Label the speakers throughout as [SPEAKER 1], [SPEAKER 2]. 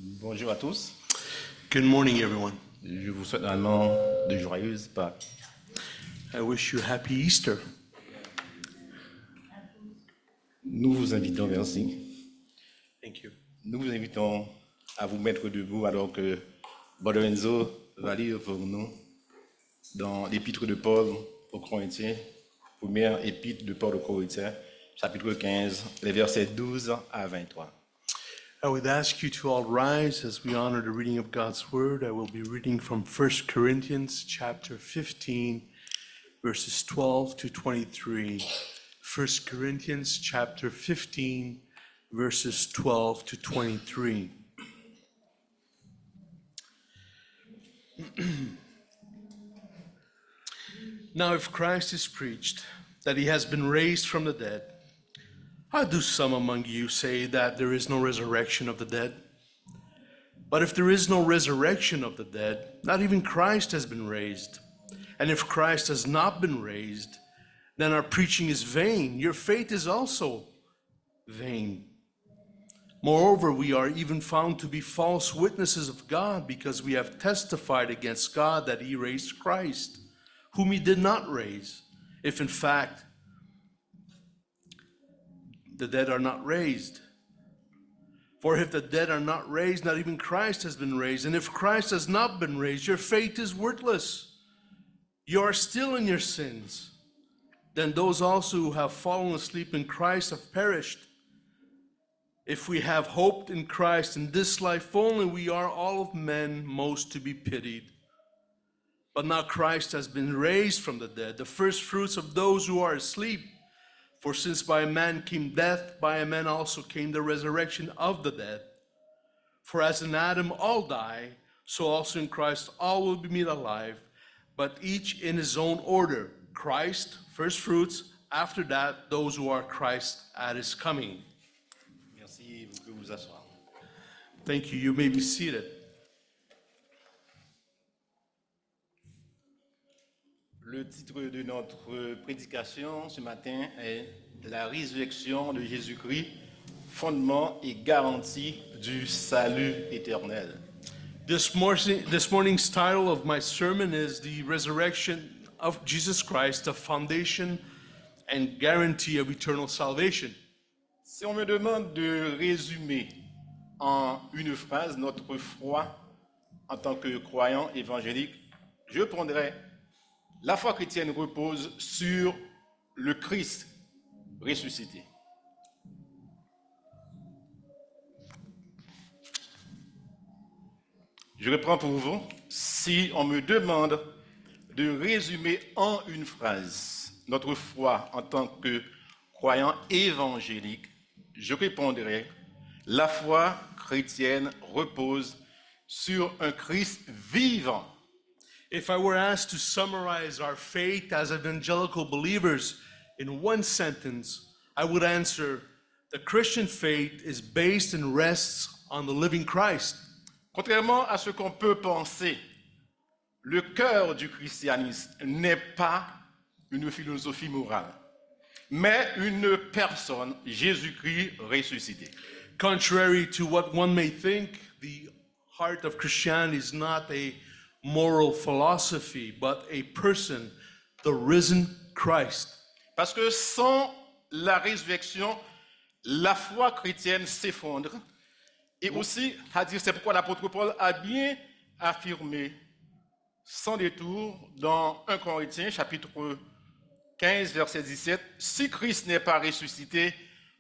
[SPEAKER 1] Bonjour à tous.
[SPEAKER 2] Good morning, everyone.
[SPEAKER 1] Je vous souhaite vraiment de joyeuses Pâques.
[SPEAKER 2] I wish you happy Easter.
[SPEAKER 1] Nous vous invitons, merci.
[SPEAKER 2] Thank you.
[SPEAKER 1] Nous vous invitons à vous mettre debout alors que Brother Enzo va lire pour nous dans l'épître de Paul aux Corinthiens, première épître de Paul aux Corinthiens, chapitre 15, les versets 12 à 23.
[SPEAKER 2] I would ask you to all rise as we honor the reading of God's Word. I will be reading from 1 Corinthians chapter 15, verses 12 to 23. 1 Corinthians chapter 15, verses 12 to 23. Now, if Christ is preached that he has been raised from the dead, how do some among you say that there is no resurrection of the dead? But if there is no resurrection of the dead, not even Christ has been raised. And if Christ has not been raised, then our preaching is vain. Your faith is also vain. Moreover, we are even found to be false witnesses of God, because we have testified against God that he raised Christ, whom he did not raise, if in fact the dead are not raised. For if the dead are not raised, not even Christ has been raised. And if Christ has not been raised, your faith is worthless. You are still in your sins. Then those also who have fallen asleep in Christ have perished. If we have hoped in Christ in this life only, we are all of men most to be pitied. But now Christ has been raised from the dead, the first fruits of those who are asleep. For since by a man came death, by a man also came the resurrection of the dead. For as in Adam all die, so also in Christ all will be made alive, but each in his own order. Christ, first fruits, after that, those who are Christ at his coming.
[SPEAKER 1] Merci, vous pouvez vous asseoir.
[SPEAKER 2] Thank you. You may be seated.
[SPEAKER 1] Le titre de notre prédication ce matin est La résurrection de Jésus-Christ, fondement et garantie du salut éternel.
[SPEAKER 2] This morning's title of my sermon is The Resurrection of Jesus Christ, the foundation and guarantee of eternal salvation.
[SPEAKER 1] Si on me demande de résumer en une phrase notre foi en tant que croyant évangélique, je prendrai: la foi chrétienne repose sur le Christ ressuscité. Je reprends pour vous. Si on me demande de résumer en une phrase notre foi en tant que croyant évangélique, je répondrai: la foi chrétienne repose sur un Christ vivant.
[SPEAKER 2] If I were asked to summarize our faith as evangelical believers in one sentence, I would answer: the Christian faith is based and rests on the living Christ.
[SPEAKER 1] Contrairement à ce qu'on peut penser, le cœur du christianisme n'est pas une philosophie morale, mais une personne, Jésus-Christ ressuscité.
[SPEAKER 2] Contrary to what one may think, the heart of Christianity is not a moral philosophy, but a person, the risen Christ.
[SPEAKER 1] Parce que sans la résurrection, la foi chrétienne s'effondre. Et aussi, c'est pourquoi l'apôtre Paul a bien affirmé sans détour dans 1 Corinthiens chapitre 15 verset 17, si Christ n'est pas ressuscité,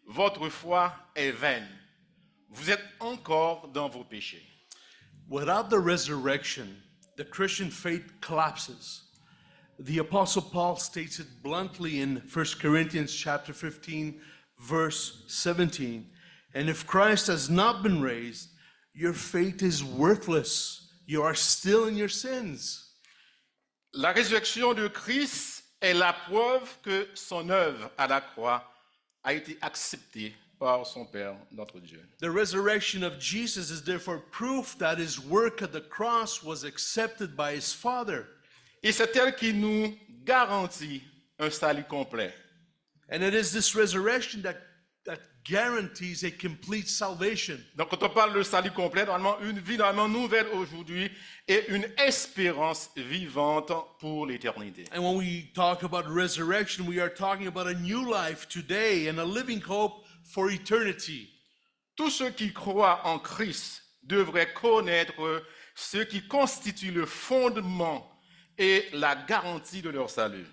[SPEAKER 1] votre foi est vaine. Vous êtes encore dans vos péchés.
[SPEAKER 2] Without the resurrection, the Christian faith collapses. The Apostle Paul states it bluntly in 1 Corinthians chapter 15, verse 17. And if Christ has not been raised, your faith is worthless. You are still in your sins.
[SPEAKER 1] La résurrection de Christ est la preuve que son œuvre à la croix a été acceptée par son Père, notre Dieu.
[SPEAKER 2] The resurrection of Jesus is therefore proof that his work at the cross was accepted by his Father.
[SPEAKER 1] Et c'est elle qui nous garantit un salut complet.
[SPEAKER 2] And it is this resurrection that guarantees a complete salvation.
[SPEAKER 1] Donc, quand on parle de salut complet, normalement, une vie normalement nouvelle aujourd'hui et une espérance vivante pour l'éternité.
[SPEAKER 2] And when we talk about resurrection, we are talking about a new life today and a living hope for eternity.
[SPEAKER 1] Tous ceux qui croient en Christ devraient connaître ce qui constitue le fondement et la garantie de leur salut.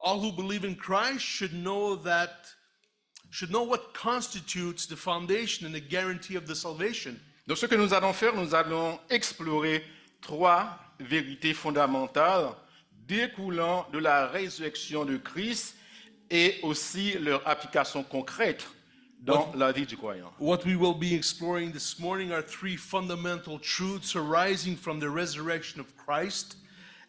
[SPEAKER 2] All who believe in Christ should know what constitutes the foundation and the guarantee of the salvation.
[SPEAKER 1] Donc, ce que nous allons faire, nous allons explorer 3 vérités fondamentales découlant de la résurrection de Christ et aussi leur application concrète dans la vie du croyant.
[SPEAKER 2] What we will be exploring this morning are 3 fundamental truths arising from the resurrection of Christ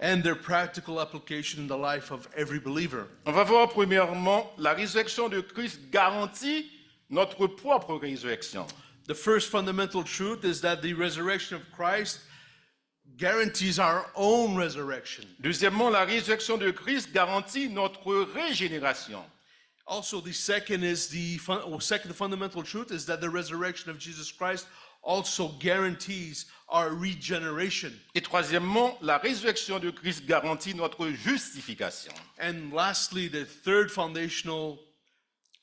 [SPEAKER 2] and their practical application in the life of every believer.
[SPEAKER 1] On va voir premièrement la résurrection de Christ garantit notre propre résurrection.
[SPEAKER 2] The first fundamental truth is that the resurrection of Christ guarantees our own resurrection.
[SPEAKER 1] Deuxièmement, la résurrection de Christ garantit notre régénération.
[SPEAKER 2] Also, the second fundamental truth is that the resurrection of Jesus Christ also guarantees our regeneration.
[SPEAKER 1] Et troisièmement, la résurrection de Christ garantit notre justification.
[SPEAKER 2] And lastly, the third foundational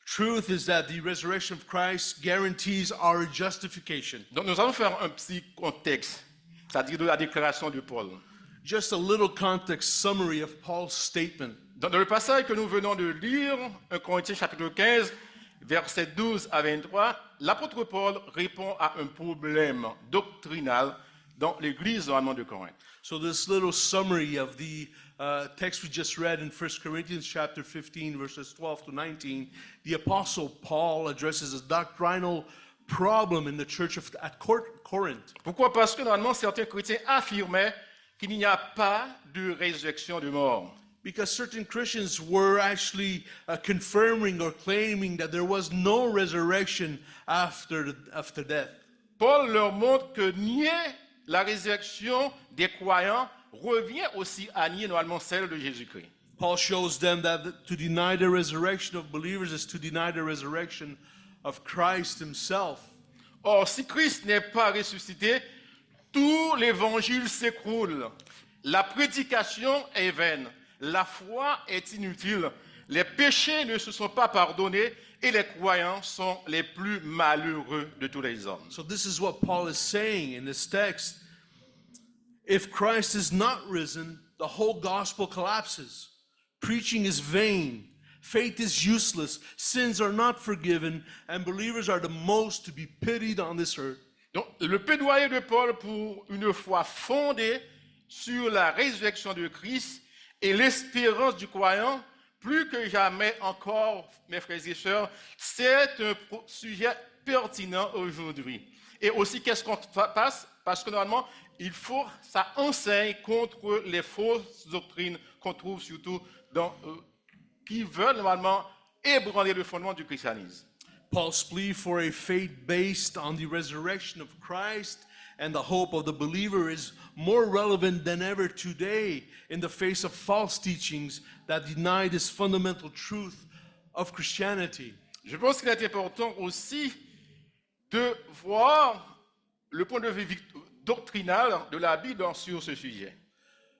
[SPEAKER 2] truth is that the resurrection of Christ guarantees our justification.
[SPEAKER 1] Donc nous allons faire un petit contexte, c'est-à-dire de la déclaration de Paul.
[SPEAKER 2] Just a little context summary of Paul's statement.
[SPEAKER 1] Dans le passage que nous venons de lire, 1 Corinthiens chapitre 15, versets 12 à 23, l'apôtre Paul répond à un problème doctrinal dans l'église normalement de Corinthe.
[SPEAKER 2] So this little summary of the text we just read in 1 Corinthians chapter 15, verses 12 to 19, the apostle Paul addresses a doctrinal problem in the church at Corinth.
[SPEAKER 1] Pourquoi? Parce que normalement certains chrétiens affirmaient qu'il n'y a pas de résurrection de mort.
[SPEAKER 2] Because certain Christians were actually confirming or claiming that there was no resurrection after death.
[SPEAKER 1] Paul leur montre que nier la résurrection des croyants revient aussi à nier normalement celle de Jésus-Christ.
[SPEAKER 2] Paul shows them that to deny the resurrection of believers is to deny the resurrection of Christ himself.
[SPEAKER 1] Or, si Christ n'est pas ressuscité, tout l'évangile s'écroule. La prédication est vaine. La foi est inutile. Les péchés ne se sont pas pardonnés et les croyants sont les plus malheureux de tous les hommes.
[SPEAKER 2] So this is what Paul is saying in this text. If Christ is not risen, the whole gospel collapses. Preaching is vain. Faith is useless. Sins are not forgiven. And believers are the most to be pitied on this earth.
[SPEAKER 1] Donc, le plaidoyer de Paul pour une foi fondée sur la résurrection de Christ et l'espérance du croyant, plus que jamais encore, mes frères et sœurs, c'est un sujet pertinent aujourd'hui. Et aussi, qu'est-ce qu'on passe? Parce que normalement, ça enseigne contre les fausses doctrines qu'on trouve surtout qui veulent normalement ébranler le fondement du christianisme.
[SPEAKER 2] Paul's plea for a faith based on the resurrection of Christ and the hope of the believer is more relevant than ever today in the face of false teachings that deny this fundamental truth of Christianity.
[SPEAKER 1] Je pense qu'il est important aussi de voir le point de vue doctrinal de la Bible sur ce sujet.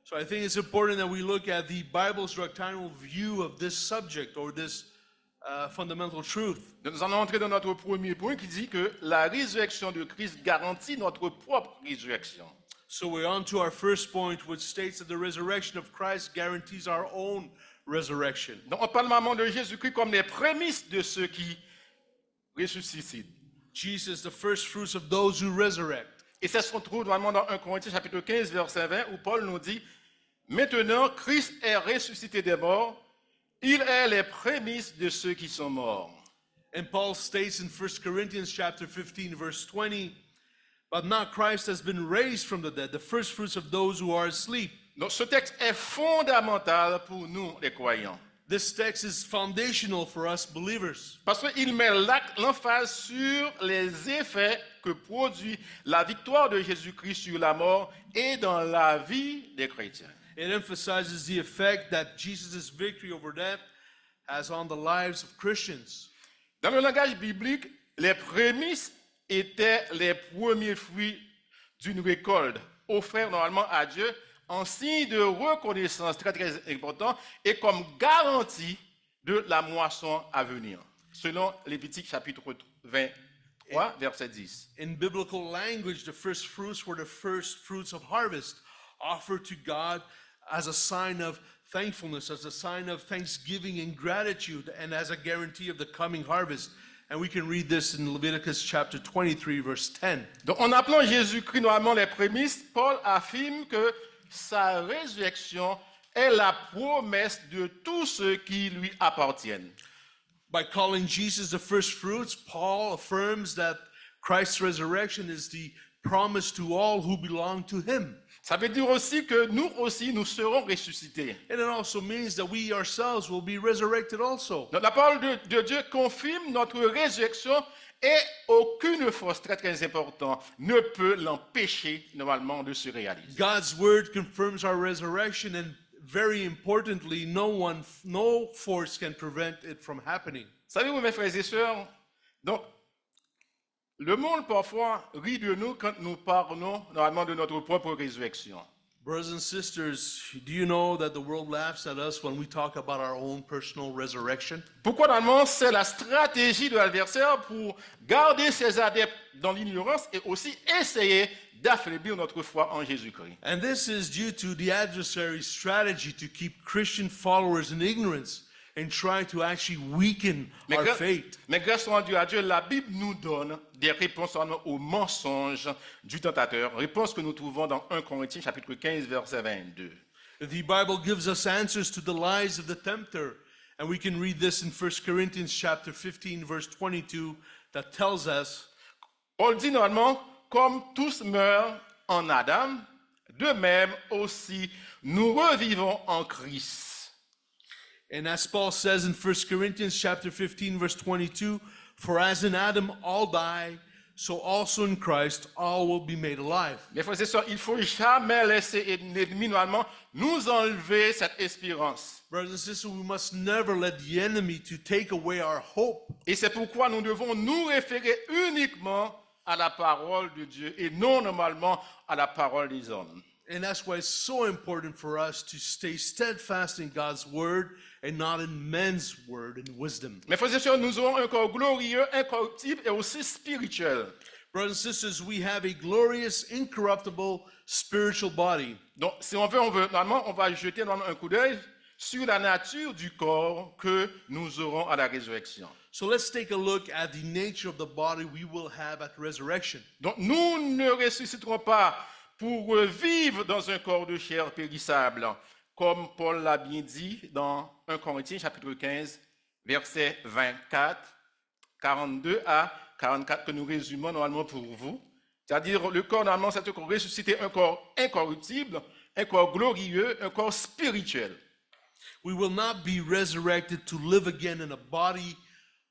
[SPEAKER 2] So I think it's important that we look at the Bible's doctrinal view of this subject or this fundamental truth.
[SPEAKER 1] Nous allons entrer dans notre premier point qui dit que la résurrection de Christ garantit notre propre résurrection.
[SPEAKER 2] So we're on to our first point, which states that the resurrection of Christ guarantees our own resurrection.
[SPEAKER 1] Donc on parle maintenant de Jésus-Christ comme les prémices de ceux qui ressuscitent.
[SPEAKER 2] Jesus, the first fruits of those who resurrect.
[SPEAKER 1] Et ça se retrouve normalement dans 1 Corinthiens chapitre 15, verset 20, où Paul nous dit « Maintenant, Christ est ressuscité des morts, il est les prémices de ceux qui sont morts. »
[SPEAKER 2] And Paul states in 1 Corinthians chapter 15, verse 20, but now Christ has been raised from the dead, the first fruits of those who are asleep.
[SPEAKER 1] Donc ce texte est fondamental pour nous les croyants.
[SPEAKER 2] This text is foundational for us believers.
[SPEAKER 1] Parce qu'il met l'emphase sur les effets que produit la victoire de Jésus-Christ sur la mort et dans la vie des chrétiens.
[SPEAKER 2] It emphasizes the effect that Jesus' victory over death has on the lives of Christians.
[SPEAKER 1] Dans le langage biblique, les prémices étaient les premiers fruits d'une récolte offerts normalement à Dieu en signe de reconnaissance très très important et comme garantie de la moisson à venir, selon Lévitique chapitre 23, verset 10.
[SPEAKER 2] In biblical language, the first fruits were the first fruits of harvest offered to God as a sign of thankfulness, as a sign of thanksgiving and gratitude, and as a guarantee of the coming harvest. And we can read this in Leviticus chapter 23, verse 10.
[SPEAKER 1] Donc, en appelant Jésus-Christ normalement les prémices, Paul affirme que sa résurrection est la promesse de tous ceux qui lui appartiennent.
[SPEAKER 2] By calling Jesus the first fruits, Paul affirms that Christ's resurrection is the promise to all who belong to him.
[SPEAKER 1] Ça veut dire aussi que nous aussi, nous serons ressuscités.
[SPEAKER 2] And it also means that we ourselves will be resurrected also.
[SPEAKER 1] Donc, la parole de Dieu confirme notre résurrection et aucune force, très très important, ne peut l'empêcher normalement de se réaliser.
[SPEAKER 2] God's word confirms our resurrection, and very importantly, no force can prevent it from happening.
[SPEAKER 1] Savez-vous, mes frères et sœurs, donc, le monde parfois rit de nous quand nous parlons normalement de notre propre résurrection.
[SPEAKER 2] Brothers and sisters, do you know that the world laughs at us when we talk about our own personal resurrection?
[SPEAKER 1] Pourquoi normalement c'est la stratégie de l'adversaire pour garder ses adeptes dans l'ignorance et aussi essayer d'affaiblir notre foi en Jésus-Christ.
[SPEAKER 2] And this is due to the adversary's strategy to keep Christian followers in ignorance and try to actually weaken our faith.
[SPEAKER 1] Mais grâce à Dieu, la Bible nous donne des réponses aux mensonges du tentateur, réponses que nous trouvons dans 1 Corinthiens chapitre 15 verset 22.
[SPEAKER 2] The Bible gives us answers to the lies of the tempter, and we can read this in 1 Corinthians chapter 15 verse 22 that tells us,
[SPEAKER 1] Paul dit normalement, comme tous meurent en Adam, de même aussi nous revivons en Christ.
[SPEAKER 2] and as Paul says in 1 Corinthians chapter 15 verse 22, for as in Adam all die, so also in Christ all will be made alive.
[SPEAKER 1] Mes frères et sœurs, il ne faut jamais laisser l'ennemi normalement nous enlever cette espérance.
[SPEAKER 2] Brothers and sisters, we must never let the enemy to take away our hope.
[SPEAKER 1] Et c'est pourquoi nous devons nous référer uniquement à la parole de Dieu et non normalement à la parole des hommes.
[SPEAKER 2] And that's why it's so important for us to stay steadfast in God's word and not in men's word and wisdom.
[SPEAKER 1] Mes frères et sœurs, nous aurons un corps glorieux, incorruptible et aussi spirituel.
[SPEAKER 2] Brothers and sisters, we have a glorious, incorruptible, spiritual body.
[SPEAKER 1] Donc, si on veut, normalement, on va jeter normalement un coup d'œil sur la nature du corps que nous aurons à la résurrection.
[SPEAKER 2] So let's take a look at the nature of the body we will have at resurrection.
[SPEAKER 1] Donc, nous ne ressusciterons pas pour vivre dans un corps de chair périssable, comme Paul l'a bien dit dans 1 Corinthiens chapitre 15, versets 24, 42 à 44, que nous résumons normalement pour vous. C'est-à-dire, le corps, normalement, c'est un corps ressuscité, un corps incorruptible, un corps glorieux, un corps spirituel.
[SPEAKER 2] We will not be resurrected to live again in a body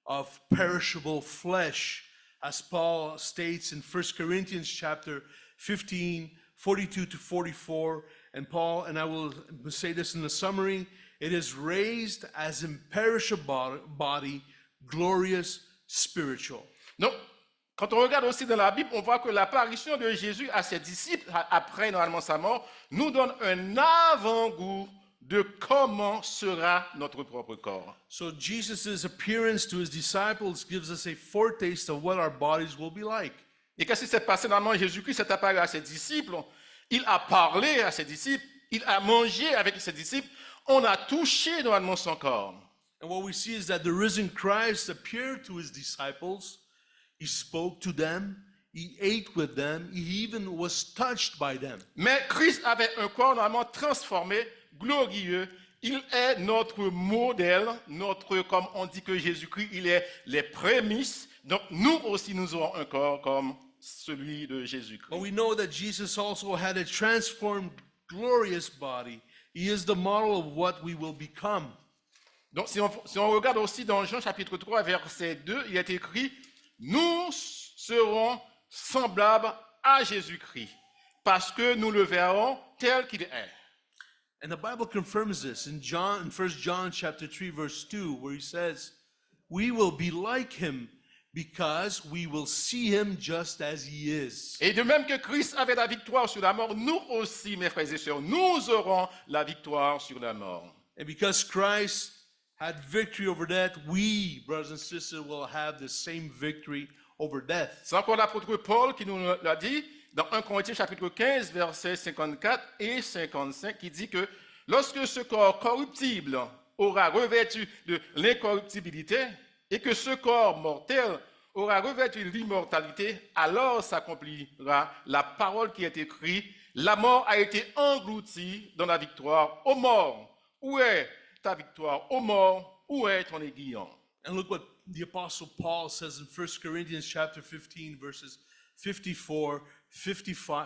[SPEAKER 2] of perishable flesh, as Paul states in 1 Corinthians chapter 15, 42 to 44. And Paul, and I will say this in the summary, it is raised as imperishable body, glorious, spiritual.
[SPEAKER 1] Donc, quand on regarde aussi dans la Bible, on voit que l'apparition de Jésus à ses disciples, après normalement sa mort, nous donne un avant-goût de comment sera notre propre corps.
[SPEAKER 2] So Jesus' appearance to his disciples gives us a foretaste of what our bodies will be like.
[SPEAKER 1] Et qu'est-ce qui s'est passé normalement? Jésus-Christ s'est apparu à ses disciples, il a parlé à ses disciples, il a mangé avec ses disciples, on a touché normalement son corps.
[SPEAKER 2] And what we see is that the risen Christ appeared to his disciples, he spoke to them, he ate with them, he even was touched by them.
[SPEAKER 1] Mais Christ avait un corps normalement transformé, glorieux. Il est notre modèle, comme on dit que Jésus-Christ, il est les prémices. Donc nous aussi, nous aurons un corps comme celui de Jésus-Christ.
[SPEAKER 2] But we know that Jesus also had a transformed, glorious body. He is the model of what we will become.
[SPEAKER 1] Donc si on regarde aussi dans Jean chapitre 3, verset 2, il est écrit, nous serons semblables à Jésus-Christ, parce que nous le verrons tel qu'il est.
[SPEAKER 2] And the Bible confirms this in 1 John chapter 3 verse 2, where he says, we will be like him because we will see him just as he is.
[SPEAKER 1] Et de même que Christ avait la victoire sur la mort, nous aussi, mes frères et sœurs, nous aurons la victoire sur la mort.
[SPEAKER 2] And because Christ had victory over death, we, brothers and sisters, will have the same victory over death.
[SPEAKER 1] C'est encore l'apôtre Paul qui nous l'a dit dans 1 Corinthiens chapitre 15, versets 54 et 55, qui dit que lorsque ce corps corruptible aura revêtu de l'incorruptibilité et que ce corps mortel aura revêtu l'immortalité, alors s'accomplira la parole qui est écrite, la mort a été engloutie dans la victoire. Ô mort, où est ta victoire? Ô mort, où est ton aiguillon?
[SPEAKER 2] And look what the Apostle Paul says in 1 Corinthians chapter 15, verses 54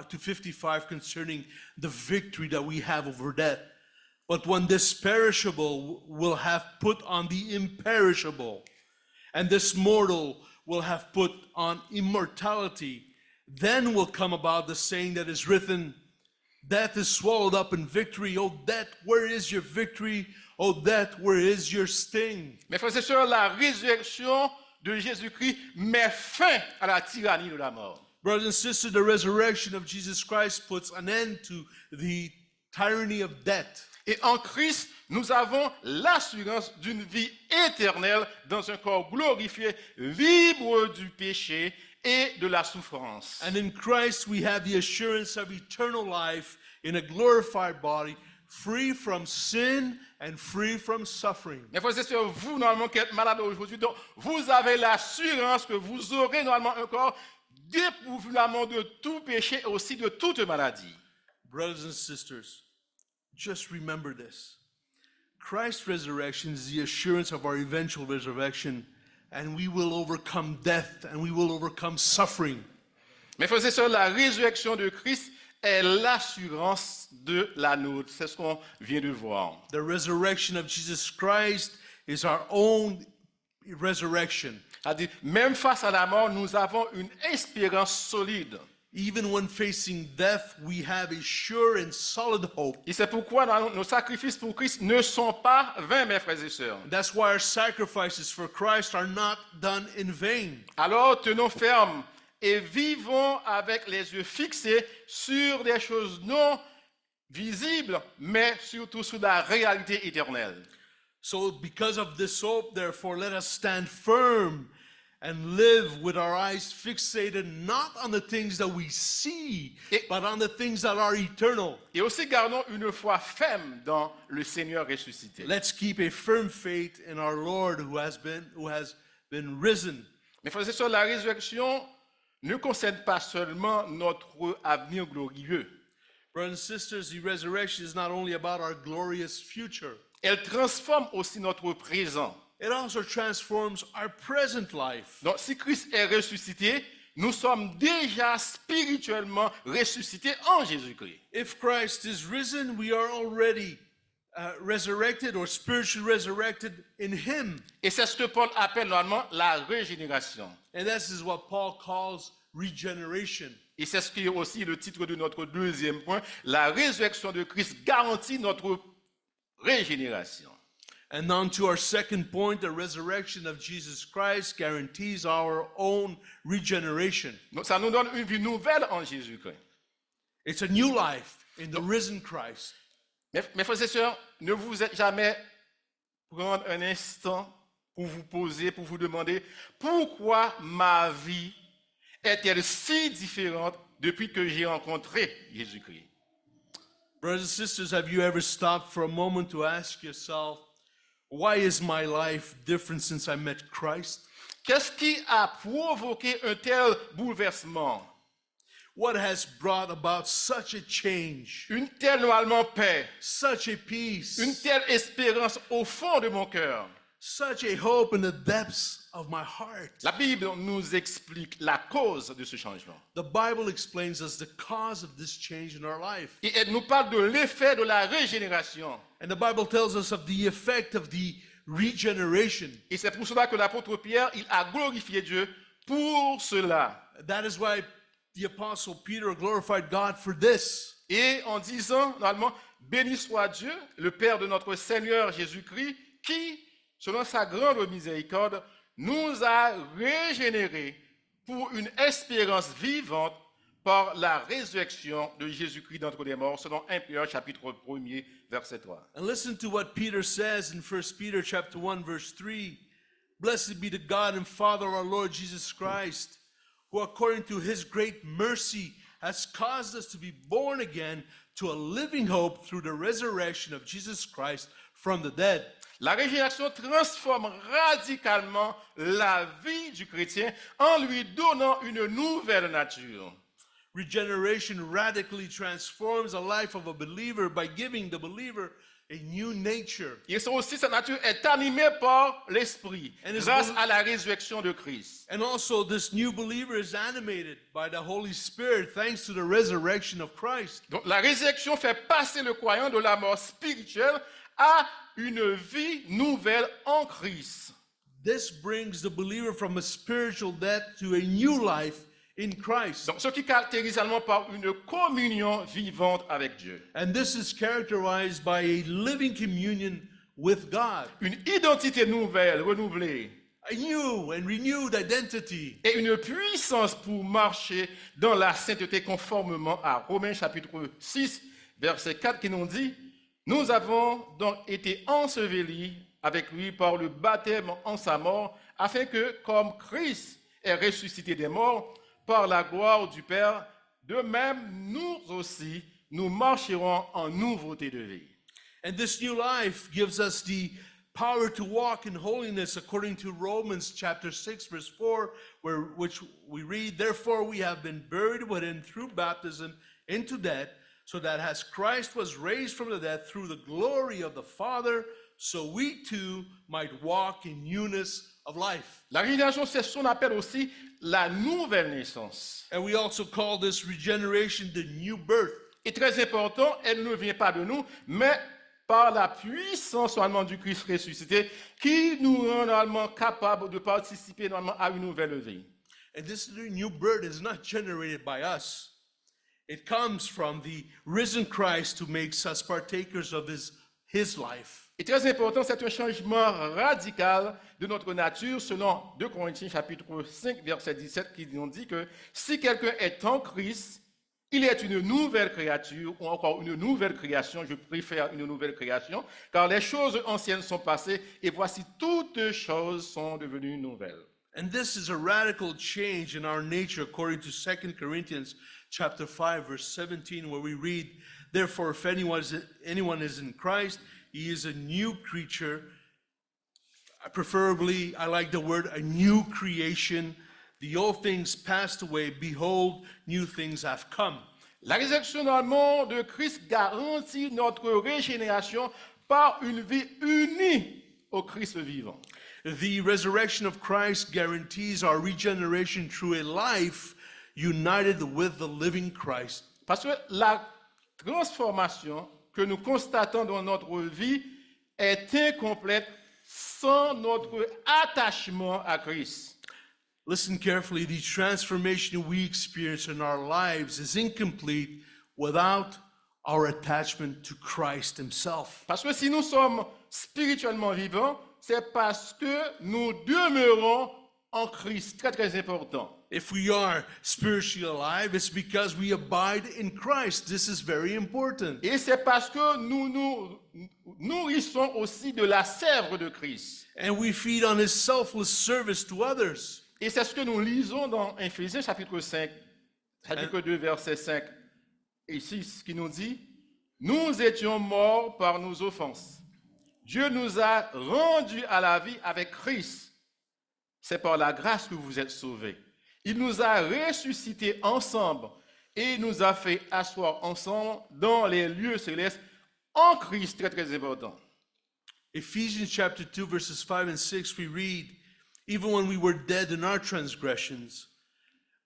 [SPEAKER 2] to 55 concerning the victory that we have over death. But when this perishable will have put on the imperishable, and this mortal will have put on immortality, then will come about the saying that is written, death is swallowed up in victory. O death, where is your victory? O death, where is your sting?
[SPEAKER 1] Mes frères et sœurs, la résurrection de Jésus-Christ met fin à la tyrannie de la mort.
[SPEAKER 2] Brothers and sisters, the resurrection of Jesus Christ puts an end to the tyranny of death.
[SPEAKER 1] Et en Christ, nous avons l'assurance d'une vie éternelle dans un corps glorifié, libre du péché et de la souffrance.
[SPEAKER 2] And in Christ, we have the assurance of eternal life in a glorified body, free from sin and free from suffering.
[SPEAKER 1] Mes frères et sœurs, vous, normalement, qui êtes malade aujourd'hui, donc, vous avez l'assurance que vous aurez normalement un corps dépourvu de tout péché et aussi de toute maladie.
[SPEAKER 2] Brothers and sisters, just remember this. Christ's resurrection is the assurance of our eventual resurrection, and we will overcome death and we will overcome suffering.
[SPEAKER 1] Mes frères et sœurs, la résurrection de Christ est l'assurance de la nôtre. C'est ce qu'on vient de voir.
[SPEAKER 2] The resurrection of Jesus Christ is our own resurrection.
[SPEAKER 1] C'est-à-dire, même face à la mort, nous avons une espérance solide.
[SPEAKER 2] Even when facing death, we have a sure and solid hope.
[SPEAKER 1] Et c'est pourquoi nos sacrifices pour Christ ne sont pas vains, mes frères et sœurs.
[SPEAKER 2] That's why our sacrifices for Christ are not done in vain.
[SPEAKER 1] Alors, tenons ferme et vivons avec les yeux fixés sur des choses non visibles, mais surtout sur la réalité éternelle.
[SPEAKER 2] So because of this hope, therefore, let us stand firm and live with our eyes fixated not on the things that we see, but on the things that are eternal.
[SPEAKER 1] Et aussi gardons une foi ferme dans le Seigneur ressuscité.
[SPEAKER 2] Let's keep a firm faith in our Lord who has been risen.
[SPEAKER 1] Mes frères et sœurs, la résurrection ne concerne pas seulement notre avenir glorieux.
[SPEAKER 2] Brothers and sisters, the resurrection is not only about our glorious future.
[SPEAKER 1] Elle transforme aussi notre présent.
[SPEAKER 2] It also transforms our present life.
[SPEAKER 1] Donc, si Christ est ressuscité, nous sommes déjà spirituellement ressuscités en Jésus-Christ.
[SPEAKER 2] If Christ is risen, we are already resurrected or spiritually resurrected in Him.
[SPEAKER 1] Et c'est ce que Paul appelle normalement la régénération.
[SPEAKER 2] And this is what Paul calls regeneration.
[SPEAKER 1] Et c'est ce qui est aussi le titre de notre deuxième point. La résurrection de Christ garantit notre régénération.
[SPEAKER 2] And on to our second point, the resurrection of Jesus Christ guarantees our own regeneration.
[SPEAKER 1] Donc, ça nous donne une vie nouvelle en Jésus-Christ.
[SPEAKER 2] It's a new life in the risen Christ.
[SPEAKER 1] Mes frères et sœurs, ne vous êtes jamais prendre un instant pour vous poser, pour vous demander pourquoi ma vie est-elle si différente depuis que j'ai rencontré Jésus-Christ?
[SPEAKER 2] Brothers and sisters, have you ever stopped for a moment to ask yourself, why is my life different since I met Christ?
[SPEAKER 1] Qu'est-ce qui a provoqué un tel bouleversement?
[SPEAKER 2] What has brought about such a change,
[SPEAKER 1] Une telle normalement paix,
[SPEAKER 2] such a peace,
[SPEAKER 1] une telle espérance au fond de mon cœur.
[SPEAKER 2] such a hope in the depths of my heart?
[SPEAKER 1] La Bible nous explique la cause de ce changement.
[SPEAKER 2] The Bible explains us the cause of this change in our life.
[SPEAKER 1] Et elle nous parle de l'effet de la régénération.
[SPEAKER 2] And the Bible tells us of the effect of the regeneration.
[SPEAKER 1] Et c'est pour cela que l'apôtre Pierre, il a glorifié Dieu pour cela.
[SPEAKER 2] That is why the Apostle Peter glorified God for this.
[SPEAKER 1] Et en disant, normalement, béni soit Dieu, le Père de notre Seigneur Jésus-Christ, qui selon sa grande miséricorde, nous a régénérés pour une espérance vivante par la résurrection de Jésus-Christ d'entre les morts, selon 1 Pierre chapitre 1er, verset 3.
[SPEAKER 2] And listen to what Peter says in 1 Peter chapter 1, verse 3. Blessed be the God and Father of our Lord Jesus Christ, who according to his great mercy has caused us to be born again to a living hope through the resurrection of Jesus Christ from the dead.
[SPEAKER 1] La régénération transforme radicalement la vie du chrétien en lui donnant une nouvelle nature.
[SPEAKER 2] Regeneration radically transforms the life of a believer by giving the believer a new nature.
[SPEAKER 1] Et ça aussi, sa nature est animée par l'Esprit,
[SPEAKER 2] And his
[SPEAKER 1] grâce
[SPEAKER 2] bel-
[SPEAKER 1] à la résurrection de Christ.
[SPEAKER 2] And also, this new believer is animated by the Holy Spirit thanks to the resurrection of Christ.
[SPEAKER 1] Donc la résurrection fait passer le croyant de la mort spirituelle à une vie nouvelle en Christ.
[SPEAKER 2] This brings the believer from a spiritual death to a new life in Christ.
[SPEAKER 1] Donc, ce qui caractérise allemand par une communion vivante avec Dieu.
[SPEAKER 2] And this is characterized by a living communion with God,
[SPEAKER 1] Une identité nouvelle, renouvelée,
[SPEAKER 2] a new and renewed identity,
[SPEAKER 1] et une puissance pour marcher dans la sainteté conformément à Romains chapitre 6, verset 4 qui nous dit « Nous avons donc été ensevelis avec lui par le baptême en sa mort, afin que, comme Christ est ressuscité des morts, par la gloire du Père, de même nous aussi, nous marcherons en nouveauté de vie. »
[SPEAKER 2] and this new life gives us the power to walk in holiness according to Romans chapter 6 verse 4, which we read, "Therefore we have been buried with him through baptism into death, so that as Christ was raised from the dead through the glory of the Father, so we too might walk in newness of life."
[SPEAKER 1] La régénération, c'est ce qu'on appelle aussi la nouvelle naissance.
[SPEAKER 2] And we also call this regeneration the new birth.
[SPEAKER 1] Et très important, elle ne vient pas de nous, mais par la puissance normalement du Christ ressuscité, qui nous rend normalement capables de participer normalement à une nouvelle vie.
[SPEAKER 2] And this new birth is not generated by us. It comes from the risen Christ who makes us partakers of his life.
[SPEAKER 1] Et très important, c'est un changement radical de notre nature, selon 2 Corinthiens chapitre 5, verset 17, qui nous dit que si quelqu'un est en Christ, il est une nouvelle créature, ou encore une nouvelle création, je préfère une nouvelle création, car les choses anciennes sont passées, et voici toutes choses sont devenues nouvelles.
[SPEAKER 2] And this is a radical change in our nature according to 2 Corinthians chapter 5 verse 17, where we read, "Therefore if anyone is in Christ, he is a new creature." Preferably, I like the word a new creation. The old things passed away. Behold, new things have come.
[SPEAKER 1] La résurrection normalement de Christ garantit notre régénération par une vie unie au Christ vivant.
[SPEAKER 2] The resurrection of Christ guarantees our regeneration through a life united with the living Christ.
[SPEAKER 1] Parce que la transformation que nous constatons dans notre vie est incomplète sans notre attachement à Christ.
[SPEAKER 2] Listen carefully, the transformation we experience in our lives is incomplete without our attachment to Christ himself.
[SPEAKER 1] Parce que si nous sommes spirituellement vivants, c'est parce que nous demeurons en Christ. Très, très important.
[SPEAKER 2] If we are spiritually alive, it's because we abide in Christ. This is very important.
[SPEAKER 1] Et c'est parce que nous nous nourrissons aussi de la sève de Christ.
[SPEAKER 2] And we feed on his selfless service to others.
[SPEAKER 1] Et c'est ce que nous lisons dans Éphésiens chapitre 5, chapitre 2, versets 5 et 6, qui nous dit « Nous étions morts par nos offenses. Dieu nous a rendus à la vie avec Christ. C'est par la grâce que vous êtes sauvés. Il nous a ressuscités ensemble et nous a fait asseoir ensemble dans les lieux célestes en Christ. » Très, très important.
[SPEAKER 2] Ephesians chapter 2, verses 5 and 6, we read, "Even when we were dead in our transgressions,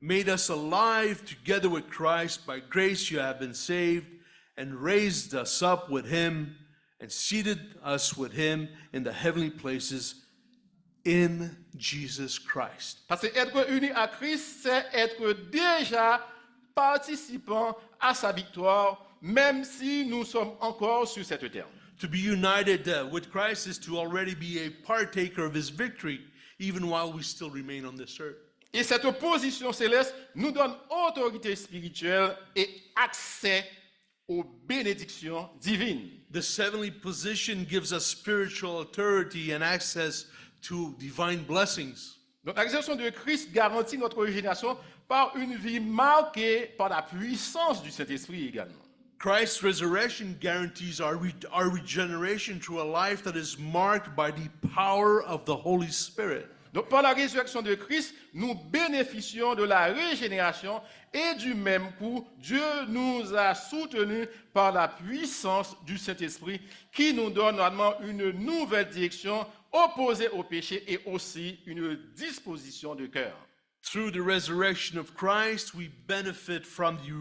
[SPEAKER 2] made us alive together with Christ. By grace you have been saved, and raised us up with him, and seated us with him in the heavenly places in Jesus Christ."
[SPEAKER 1] Parce que être uni à Christ, c'est être déjà participant à sa victoire, même si nous sommes encore sur cette terre.
[SPEAKER 2] To be united with Christ is to already be a partaker of his victory, even while we still remain on this earth.
[SPEAKER 1] Et cette position céleste nous donne autorité spirituelle et accès aux bénédictions divines.
[SPEAKER 2] This heavenly position gives us spiritual authority and access to divine blessings.
[SPEAKER 1] Donc la résurrection de Christ garantit notre régénération par une vie marquée par la puissance du Saint-Esprit également.
[SPEAKER 2] Christ's resurrection guarantees our regeneration through a life that is marked by the power of the Holy Spirit.
[SPEAKER 1] Donc par la résurrection de Christ, nous bénéficions de la régénération et du même coup, Dieu nous a soutenus par la puissance du Saint-Esprit qui nous donne normalement une nouvelle direction opposée au péché et aussi une disposition de cœur.
[SPEAKER 2] Through the resurrection of Christ, we benefit from the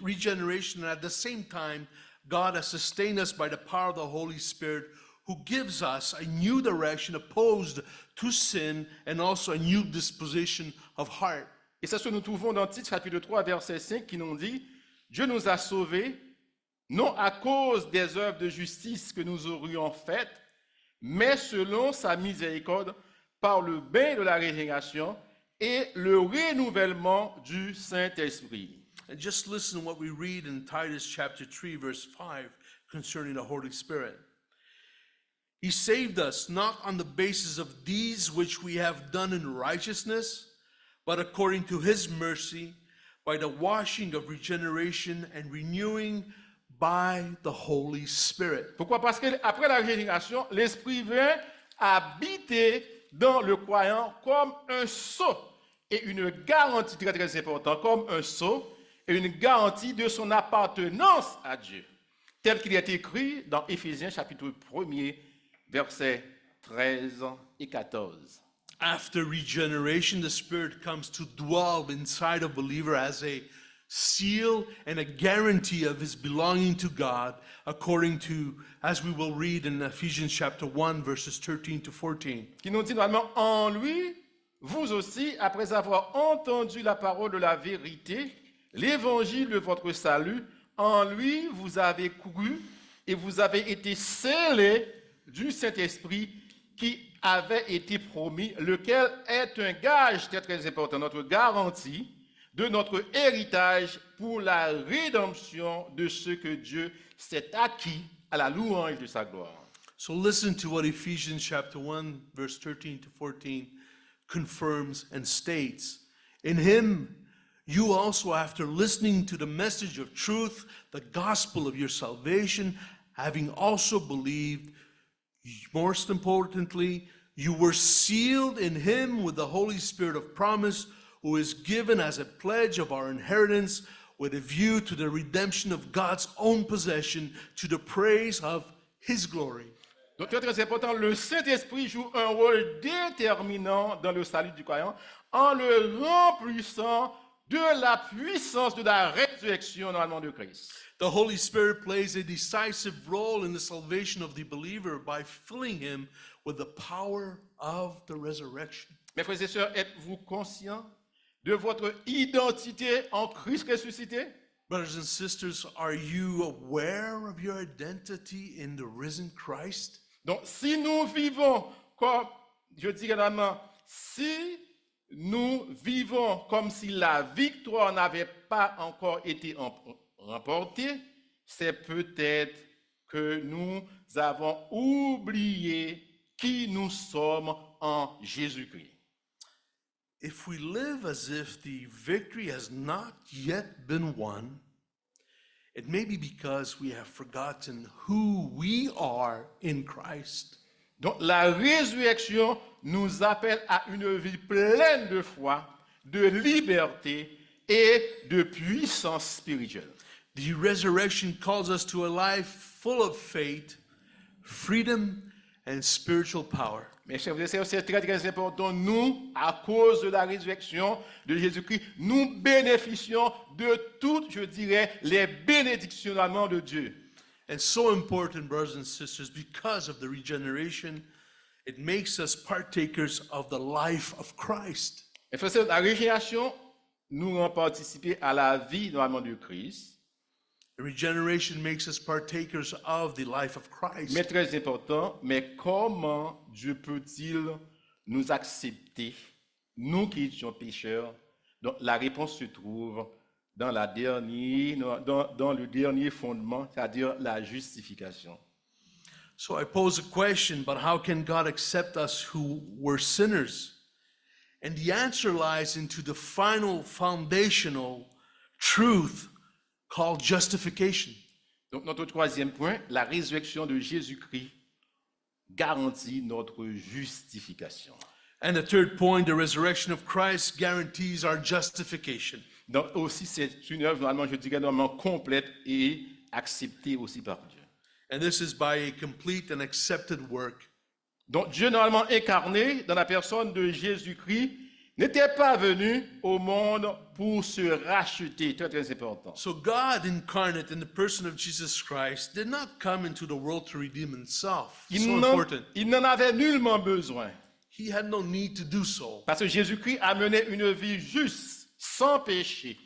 [SPEAKER 2] regeneration, and at the same time, God has sustained us by the power of the Holy Spirit, who gives us a new direction opposed to sin and also a new disposition of heart.
[SPEAKER 1] Et c'est ce que nous trouvons dans Tite chapitre 3, verset 5, qui nous dit « Dieu nous a sauvés, non à cause des œuvres de justice que nous aurions faites, mais selon sa miséricorde, par le bain de la régénération et le renouvellement du Saint-Esprit. »
[SPEAKER 2] And just listen to what we read in Titus chapter 3, verse 5, concerning the Holy Spirit. He saved us not on the basis of deeds which we have done in righteousness, but according to his mercy, by the washing of regeneration and renewing by the Holy Spirit.
[SPEAKER 1] Pourquoi? Parce qu'après la régénération, l'Esprit vient habiter dans le croyant comme un sceau et une garantie très très importante, comme un sceau et une garantie de son appartenance à Dieu, tel qu'il est écrit dans Éphésiens chapitre 1er, versets 13 et 14.
[SPEAKER 2] After regeneration, the Spirit comes to dwell inside a believer as a seal and a guarantee of his belonging to God, according to, as we will read in Ephesians chapter 1, verses 13 to 14.
[SPEAKER 1] Qui nous dit normalement, en lui, vous aussi, après avoir entendu la parole de la vérité, l'évangile de votre salut, en lui, vous avez cru et vous avez été scellés du Saint-Esprit qui avait été promis, lequel est un gage très très important, notre garantie de notre héritage pour la rédemption de ce que Dieu s'est acquis à la louange de sa gloire.
[SPEAKER 2] So listen to what Ephesians chapter 1, verse 13 to 14 confirms and states. In him, you also, after listening to the message of truth, the gospel of your salvation, having also believed, most importantly, you were sealed in him with the Holy Spirit of promise, who is given as a pledge of our inheritance with a view to the redemption of God's own possession, to the praise of his glory.
[SPEAKER 1] Donc, très très important, le Saint-Esprit joue un rôle déterminant dans le salut du croyant en le remplissant de la puissance de la résurrection normalement de Christ.
[SPEAKER 2] The Holy Spirit plays a decisive role in the salvation of the believer by filling him with the power of the resurrection.
[SPEAKER 1] Mes frères et sœurs, êtes-vous conscients de votre identité en Christ ressuscité?
[SPEAKER 2] Brothers and sisters, are you aware of your identity in the risen Christ?
[SPEAKER 1] Donc, si nous vivons comme, je dirais normalement, si nous vivons comme si la victoire n'avait pas encore été remportée, c'est peut-être que nous avons oublié qui nous sommes en Jésus-Christ.
[SPEAKER 2] If we live as if the victory has not yet been won, it may be because we have forgotten who we are in Christ.
[SPEAKER 1] Donc la résurrection nous appelle à une vie pleine de foi, de liberté et de puissance spirituelle.
[SPEAKER 2] The resurrection calls us to a life full of faith, freedom, and spiritual power.
[SPEAKER 1] Mes chers frères et sœurs, c'est très très important. Nous, à cause de la résurrection de Jésus-Christ, nous bénéficions de toutes, je dirais, les bénédictions de Dieu.
[SPEAKER 2] And so important, brothers and sisters, because of the regeneration, it makes us partakers of the life of Christ.
[SPEAKER 1] Mes frères et sœurs, la régénération nous rend participer à la vie normalement de Christ.
[SPEAKER 2] Regeneration makes us partakers of the life of Christ.
[SPEAKER 1] Mais très important, mais comment Dieu peut-il nous accepter, nous qui étions pécheurs? Donc la réponse se trouve dans le dernier fondement, c'est-à-dire la justification.
[SPEAKER 2] So I pose a question, but how can God accept us who were sinners? And the answer lies into the final foundational truth called justification.
[SPEAKER 1] Donc notre troisième point, la résurrection de Jésus-Christ garantit notre justification.
[SPEAKER 2] And the third point, the resurrection of Christ guarantees our justification.
[SPEAKER 1] Donc aussi c'est une œuvre normalement, je dirais normalement complète et acceptée aussi par Dieu.
[SPEAKER 2] And this is by a complete and accepted work.
[SPEAKER 1] Donc Dieu normalement incarné dans la personne de Jésus-Christ n'était pas venu au monde pour se racheter, très très important.
[SPEAKER 2] So God incarnate in the person of Jesus Christ did not come into the world to redeem himself. So important.
[SPEAKER 1] Il n'en avait nullement besoin.
[SPEAKER 2] He had no need to do so.
[SPEAKER 1] Parce que Jésus-Christ a mené une vie juste, sans péché.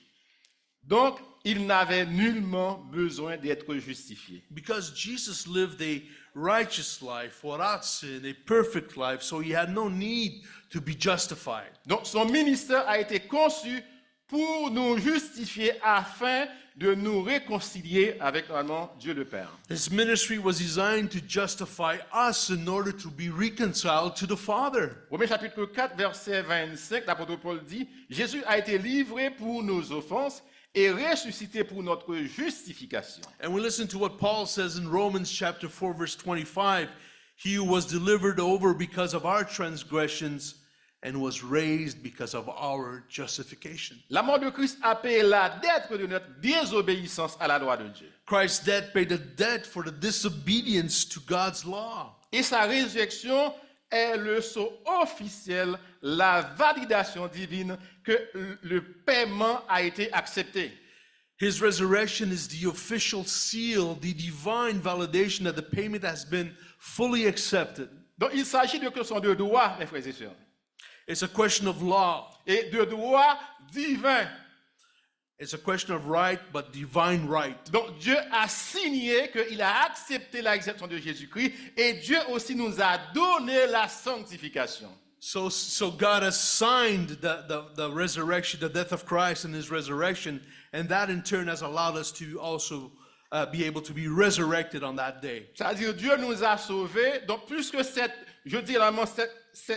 [SPEAKER 1] Donc, il n'avait nullement besoin d'être justifié.
[SPEAKER 2] Because Jesus lived a righteous life without sin, a perfect life, so he had no need to be justified.
[SPEAKER 1] Donc, son ministère a été conçu pour nous justifier afin de nous réconcilier avec normalement Dieu le Père.
[SPEAKER 2] His ministry was designed to justify us in order to be reconciled to the Father.
[SPEAKER 1] Romains chapitre 4, verset 25, l'apôtre Paul dit, Jésus a été livré pour nos offenses et ressuscité pour notre justification.
[SPEAKER 2] And we listen to what Paul says in Romans chapter 4, verse 25. He who was delivered over because of our transgressions and was raised because of our justification.
[SPEAKER 1] La mort de Christ a payé la dette de notre désobéissance à la loi de Dieu.
[SPEAKER 2] Christ's death paid the debt for the disobedience to God's law.
[SPEAKER 1] Et sa résurrection est le sceau officiel, la validation divine que le paiement a été accepté.
[SPEAKER 2] His resurrection is the official seal, the divine validation that the payment has been fully accepted.
[SPEAKER 1] Donc il s'agit de question de droit, mes frères et sœurs,
[SPEAKER 2] It's a question of law.
[SPEAKER 1] et de droit divin.
[SPEAKER 2] It's a question of right, but divine right.
[SPEAKER 1] Donc Dieu a signé qu'il a accepté l'acceptation de Jésus-Christ et Dieu aussi nous a donné la sanctification.
[SPEAKER 2] So God has signed the resurrection, the death of Christ and his resurrection, and that in turn has allowed us to also be able to be resurrected on that day.
[SPEAKER 1] C'est-à-dire Dieu nous a sauvés. Donc plus que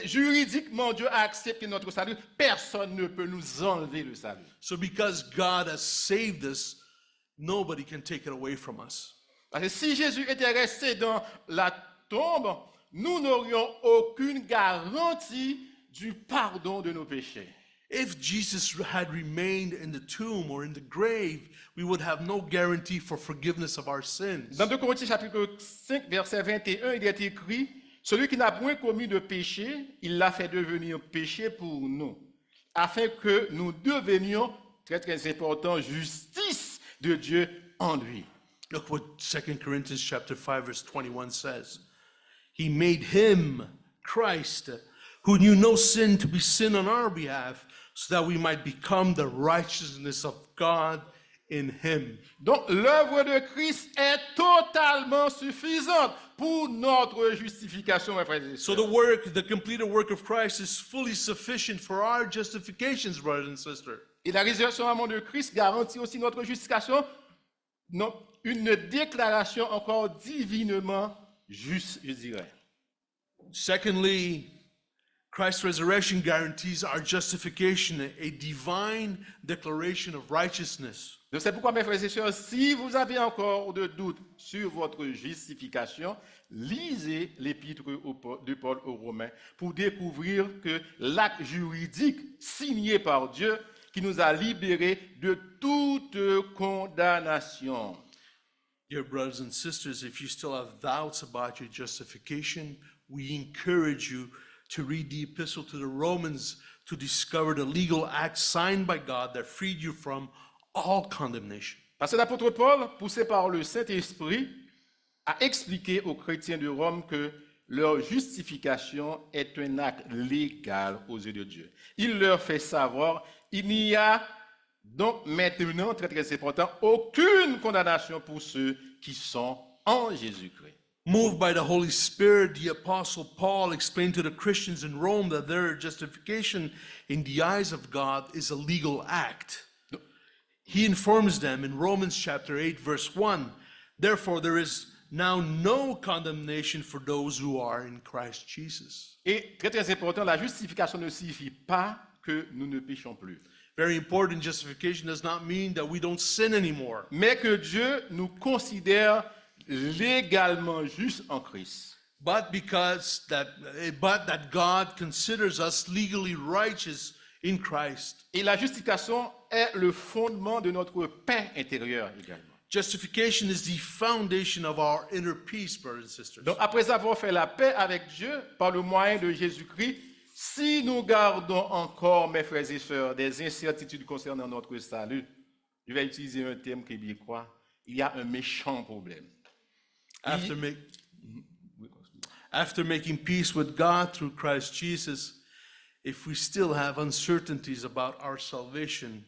[SPEAKER 1] juridiquement Dieu a accepté notre salut, personne ne peut nous enlever le salut.
[SPEAKER 2] So because God has saved us, nobody can take it away from us.
[SPEAKER 1] Parce que si Jésus était resté dans la tombe, nous n'aurions aucune garantie du pardon de nos péchés.
[SPEAKER 2] If Jesus had remained in the tomb or in the grave, we would have no guarantee for forgiveness of our sins.
[SPEAKER 1] Dans 2 Corinthiens chapitre 5, verset 21, il est écrit, celui qui n'a point commis de péché, il l'a fait devenir péché pour nous, afin que nous devenions, très très important, justice de Dieu en lui.
[SPEAKER 2] Look what 2 Corinthians chapter 5 verse 21 says. He made him, Christ, who knew no sin, to be sin on our behalf, so that we might become the righteousness of God in him.
[SPEAKER 1] Donc l'œuvre de Christ est totalement suffisante pour notre justification, mes frères et
[SPEAKER 2] So
[SPEAKER 1] sœurs.
[SPEAKER 2] the completed work of Christ is fully sufficient for our justifications, brothers and sisters.
[SPEAKER 1] Et la résurrection à mort de Christ garantit aussi notre justification, non, une déclaration encore divinement juste, je dirais.
[SPEAKER 2] Secondly, Christ's resurrection guarantees our justification, a divine declaration of righteousness.
[SPEAKER 1] Donc c'est pourquoi, mes frères et sœurs, si vous avez encore de doutes sur votre justification, lisez l'épître de Paul aux Romains pour découvrir que l'acte juridique signé par Dieu qui nous a libérés de toute condamnation.
[SPEAKER 2] Dear brothers and sisters, if you still have doubts about your justification, we encourage you to read the epistle to the Romans to discover the legal act signed by God that freed you from all condemnation.
[SPEAKER 1] Parce que l'apôtre Paul, poussé par le Saint-Esprit, a expliqué aux chrétiens de Rome que leur justification est un acte légal aux yeux de Dieu. Il leur fait savoir, il n'y a Donc maintenant, très très important, aucune condamnation pour ceux qui sont en Jésus-Christ.
[SPEAKER 2] Moved by the Holy Spirit, the Apostle Paul explained to the Christians in Rome that their justification in the eyes of God is a legal act. He informs them in Romans chapter 8, verse 1, therefore there is now no condemnation for those who are in Christ Jesus.
[SPEAKER 1] Et très très important, la justification ne signifie pas que nous ne péchons plus,
[SPEAKER 2] Very important, justification does not mean that we don't sin anymore,
[SPEAKER 1] mais que Dieu nous considère légalement justes en Christ.
[SPEAKER 2] but that God considers us legally righteous in Christ.
[SPEAKER 1] Et la justification est le fondement de notre paix intérieure également.
[SPEAKER 2] Justification is the foundation of our inner peace, brothers and sisters.
[SPEAKER 1] Donc après avoir fait la paix avec Dieu par le moyen de Jésus-Christ, si nous gardons encore, mes frères et sœurs, des incertitudes concernant notre salut, je vais utiliser un terme québécois, il y a un méchant problème.
[SPEAKER 2] After making peace with God through Christ Jesus, if we still have uncertainties about our salvation,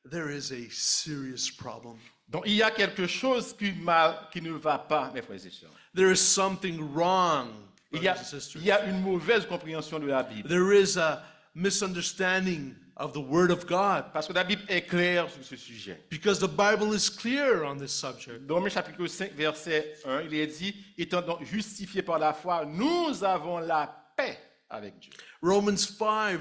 [SPEAKER 2] there is a serious problem.
[SPEAKER 1] Donc il y a quelque chose qui ne va pas, mes frères et sœurs.
[SPEAKER 2] There is something wrong,
[SPEAKER 1] Il y
[SPEAKER 2] brothers and sisters.
[SPEAKER 1] a une mauvaise compréhension de la Bible.
[SPEAKER 2] There is a misunderstanding of the Word of God,
[SPEAKER 1] Parce que la Bible est claire sur ce sujet.
[SPEAKER 2] because the Bible is clear on this subject.
[SPEAKER 1] Dans Romains chapitre 5, verset 1, il est dit, étant donc justifiés par la foi, nous avons la paix avec Dieu.
[SPEAKER 2] Romans 5,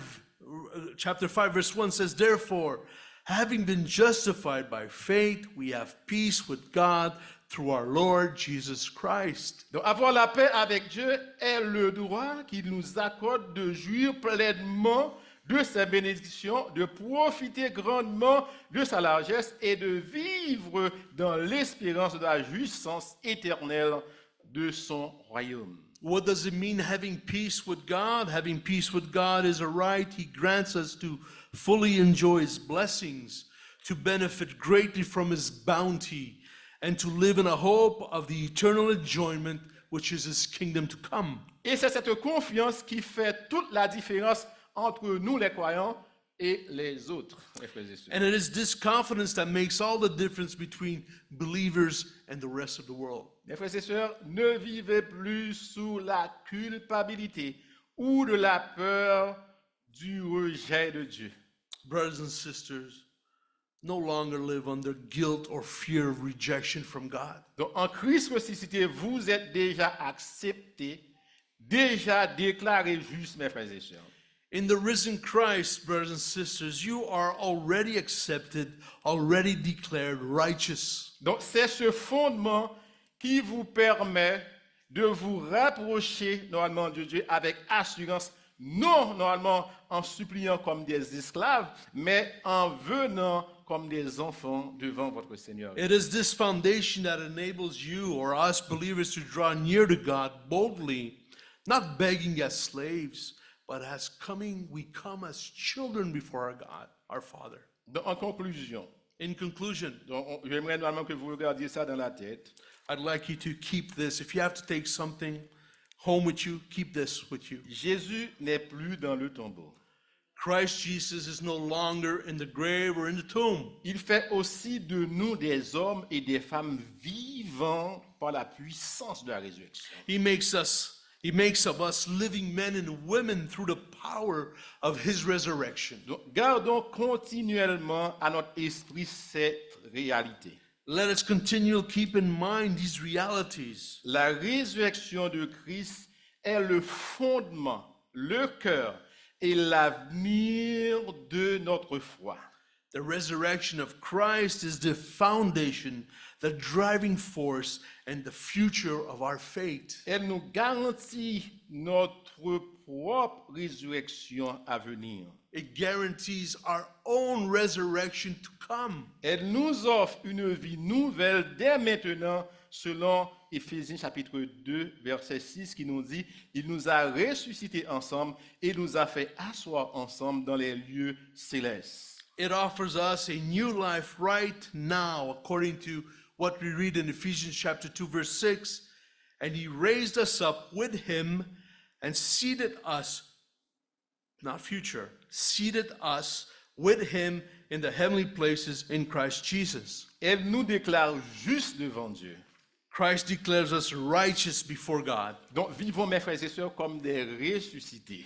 [SPEAKER 2] chapter 5, verse 1 says, therefore, having been justified by faith, we have peace with God through our Lord Jesus Christ.
[SPEAKER 1] Donc avoir la paix avec Dieu est le droit qu'il nous accorde de jouir pleinement de ses bénédictions, de profiter grandement de sa largesse et de vivre dans l'espérance de la jouissance éternelle de son royaume.
[SPEAKER 2] What does it mean having peace with God? Having peace with God is a right He grants us to fully enjoy His blessings, to benefit greatly from His bounty, and to live in a hope of the eternal enjoyment which is His kingdom to come.
[SPEAKER 1] Et c'est cette confiance qui fait toute la différence entre nous les croyants et les autres, mes frères et sœurs.
[SPEAKER 2] And it is this confidence that makes all the difference between believers and the rest of the world.
[SPEAKER 1] Mes frères et sœurs, ne vivez plus sous la culpabilité ou de la peur du rejet de Dieu.
[SPEAKER 2] Brothers and sisters, no longer live under guilt or fear of rejection from God.
[SPEAKER 1] Donc en Christ ressuscité, vous êtes déjà acceptés, déjà déclarés justes, mes frères et sœurs.
[SPEAKER 2] In the risen Christ, brothers and sisters, you are already accepted, already declared righteous.
[SPEAKER 1] Donc c'est ce fondement qui vous permet de vous rapprocher normalement de Dieu avec assurance, non normalement en suppliant comme des esclaves, mais en venant comme des enfants devant votre Seigneur.
[SPEAKER 2] It is this foundation that enables you or us believers to draw near to God boldly, not begging as slaves, but we come as children before our God, our Father.
[SPEAKER 1] Donc en conclusion,
[SPEAKER 2] In conclusion,
[SPEAKER 1] j'aimerais normalement que vous regardiez ça dans la tête.
[SPEAKER 2] I'd like you to keep this. If you have to take something home with you, keep this with you.
[SPEAKER 1] Jésus n'est plus dans le tombeau.
[SPEAKER 2] Christ Jesus is no longer in the grave or in the tomb.
[SPEAKER 1] Il fait aussi de nous des hommes et des femmes vivants par la puissance de la résurrection.
[SPEAKER 2] He makes of us living men and women through the power of His resurrection.
[SPEAKER 1] Donc, gardons continuellement à notre esprit cette réalité.
[SPEAKER 2] Let us continue to keep in mind these realities.
[SPEAKER 1] La résurrection de Christ est le fondement, le cœur et l'avenir de notre foi.
[SPEAKER 2] The resurrection of Christ is the foundation, the driving force, and the future of our faith.
[SPEAKER 1] Elle nous garantit notre propre résurrection à venir.
[SPEAKER 2] It guarantees our own resurrection to come.
[SPEAKER 1] Elle nous offre une vie nouvelle dès maintenant, selon Éphésiens chapitre 2, verset 6, qui nous dit « Il nous a ressuscités ensemble et nous a fait asseoir ensemble dans les lieux célestes. »
[SPEAKER 2] It offers us a new life right now, according to what we read in Ephesians chapter 2, verse 6. And He raised us up with Him and seated us, not future, seated us with Him in the heavenly places in Christ Jesus.
[SPEAKER 1] Elle nous déclare juste devant Dieu.
[SPEAKER 2] Christ declares us righteous before God.
[SPEAKER 1] Donc, vivons, mes frères et sœurs, comme des ressuscités.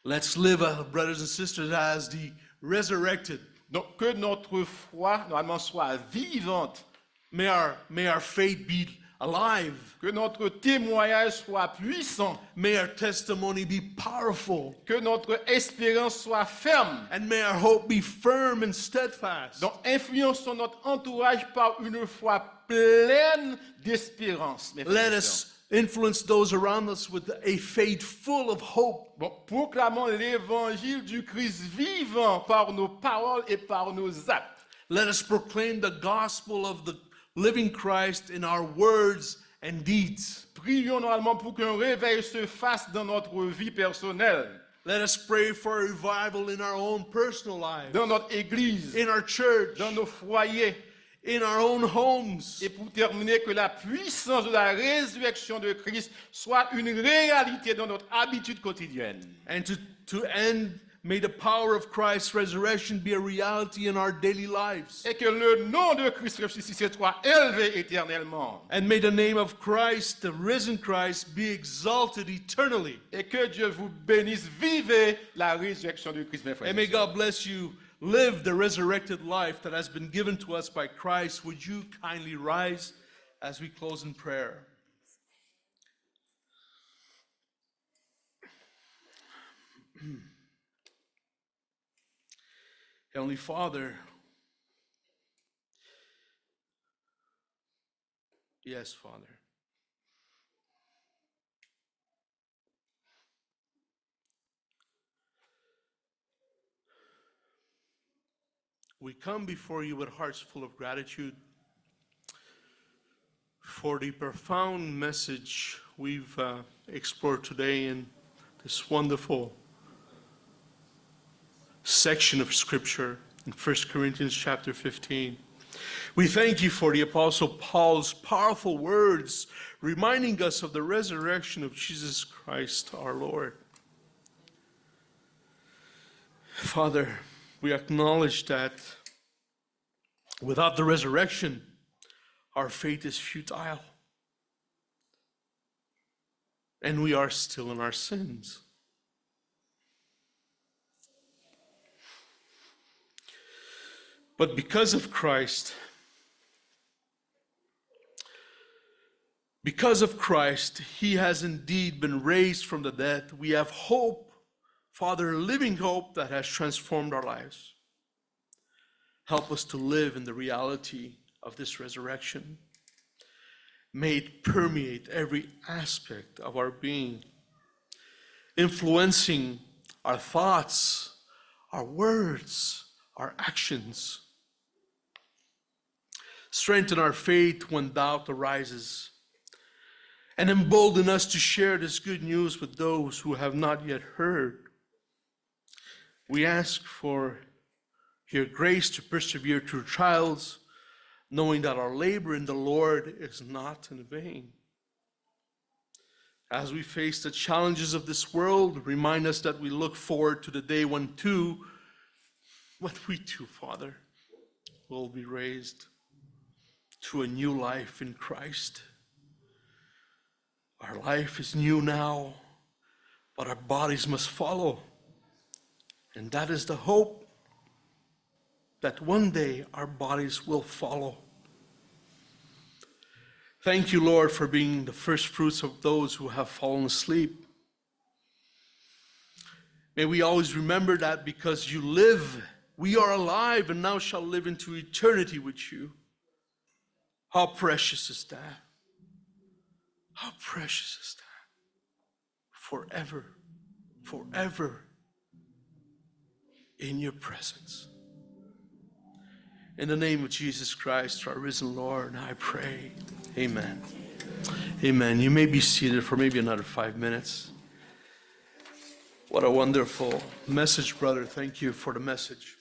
[SPEAKER 2] Let's live, brothers and sisters, as the resurrected.
[SPEAKER 1] Donc, que notre foi, normalement, soit vivante.
[SPEAKER 2] May our faith be alive.
[SPEAKER 1] Que notre témoignage soit puissant.
[SPEAKER 2] May our testimony be powerful.
[SPEAKER 1] Que notre espérance soit ferme.
[SPEAKER 2] And may our hope be firm and steadfast.
[SPEAKER 1] Donc, influençons notre entourage par une foi pleine d'espérance. mes frères
[SPEAKER 2] Let
[SPEAKER 1] et
[SPEAKER 2] us
[SPEAKER 1] sœurs.
[SPEAKER 2] influence those around us with a faith full of hope.
[SPEAKER 1] Bon, proclamons l'évangile du Christ vivant par nos paroles et par nos actes.
[SPEAKER 2] Let us proclaim the gospel of the living Christ in our words and deeds.
[SPEAKER 1] Prions normalement pour qu'un réveil se fasse dans notre vie personnelle,
[SPEAKER 2] Let us pray for a revival in our own personal lives,
[SPEAKER 1] dans notre église,
[SPEAKER 2] in our church,
[SPEAKER 1] dans nos foyers.
[SPEAKER 2] in our own homes.
[SPEAKER 1] Et pour terminer, que la puissance de la résurrection de Christ soit une réalité dans notre habitude quotidienne.
[SPEAKER 2] And to end, may the power of Christ's resurrection be a reality in our daily lives.
[SPEAKER 1] Et que le nom de Christ ressuscité soit élevé éternellement.
[SPEAKER 2] And may the name of Christ, the risen Christ, be exalted eternally.
[SPEAKER 1] Et que Dieu vous bénisse. Vivez la résurrection de Christ, mes frères.
[SPEAKER 2] And may God bless you. Live the resurrected life that has been given to us by Christ. Would you kindly rise as we close in prayer? Heavenly Father, yes, Father. We come before you with hearts full of gratitude for the profound message we've explored today in this wonderful section of Scripture in 1 Corinthians chapter 15. We thank you for the Apostle Paul's powerful words reminding us of the resurrection of Jesus Christ our Lord. Father, we acknowledge that without the resurrection, our faith is futile. And we are still in our sins. But because of Christ, He has indeed been raised from the dead. We have hope, Father, living hope that has transformed our lives. Help us to live in the reality of this resurrection. May it permeate every aspect of our being, influencing our thoughts, our words, our actions. Strengthen our faith when doubt arises, and embolden us to share this good news with those who have not yet heard. We ask for your grace to persevere through trials, knowing that our labor in the Lord is not in vain. As we face the challenges of this world, remind us that we look forward to the day when what we do, Father, will be raised to a new life in Christ. Our life is new now, but our bodies must follow. And that is the hope, that one day our bodies will follow. Thank you, Lord, for being the first fruits of those who have fallen asleep. May we always remember that because you live, we are alive and now shall live into eternity with you. How precious is that? How precious is that? Forever, forever in your presence. In the name of Jesus Christ, our risen Lord, I pray. Amen. Amen. You may be seated for maybe another 5 minutes. What a wonderful message, brother. Thank you for the message.